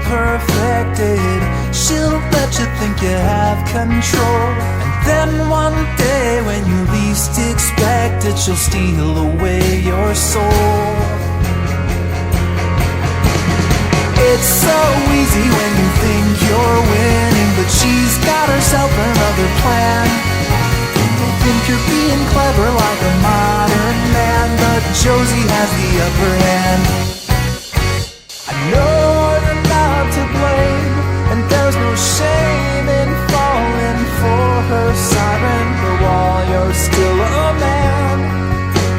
perfected. She'll let you think you have control, and then one day when you least expect it, she'll steal away your soul. It's so easy when you think you're winning, but she's got herself another plan. You think you're being clever like a modern man, but Josie has the upper hand. I know you're not to blame, and there's no shame in falling for her siren, but while you're still a man,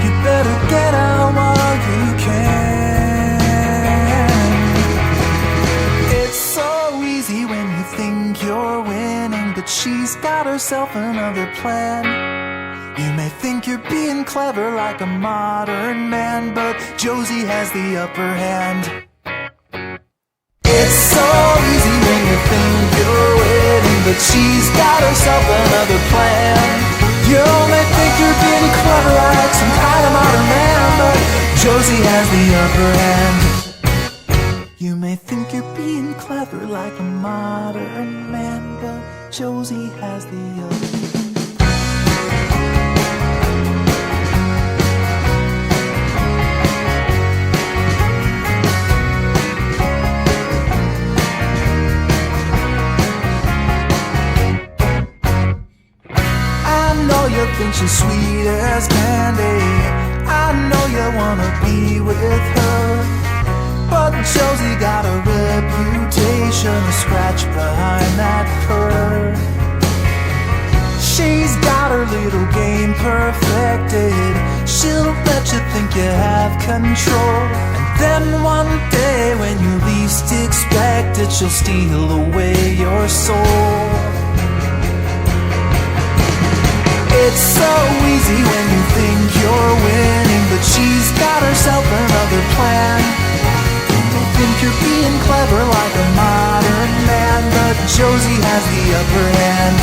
you better get out while you can. It's so easy when you think you're winning, but she's got herself another plan. You may think you're being clever like a modern man, but Josie has the upper hand. It's so easy when you think you're winning, but she's got herself another plan. You may think you're being clever like some kind of modern man, but Josie has the upper hand. You may think you're being clever like a modern man, but Josie has the upper hand. You think she's sweet as candy, I know you wanna be with her, but Josie got a reputation to scratch behind that curve. She's got her little game perfected. She'll let you think you have control, and then one day when you least expect it, she'll steal away your soul. It's so easy when you think you're winning, but she's got herself another plan. You think you're being clever like a modern man, but Josie has the upper hand.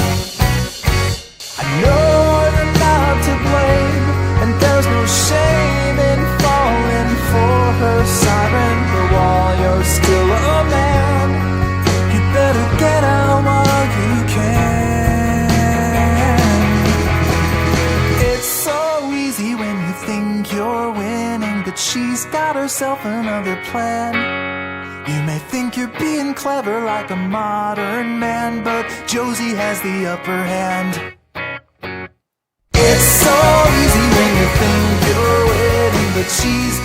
I know you're not to blame, and there's no shame in falling for her siren, but while you're still a man, you better get out while you can. You're winning, but she's got herself another plan. You may think you're being clever like a modern man, but Josie has the upper hand. It's so easy when you think you're winning, but she's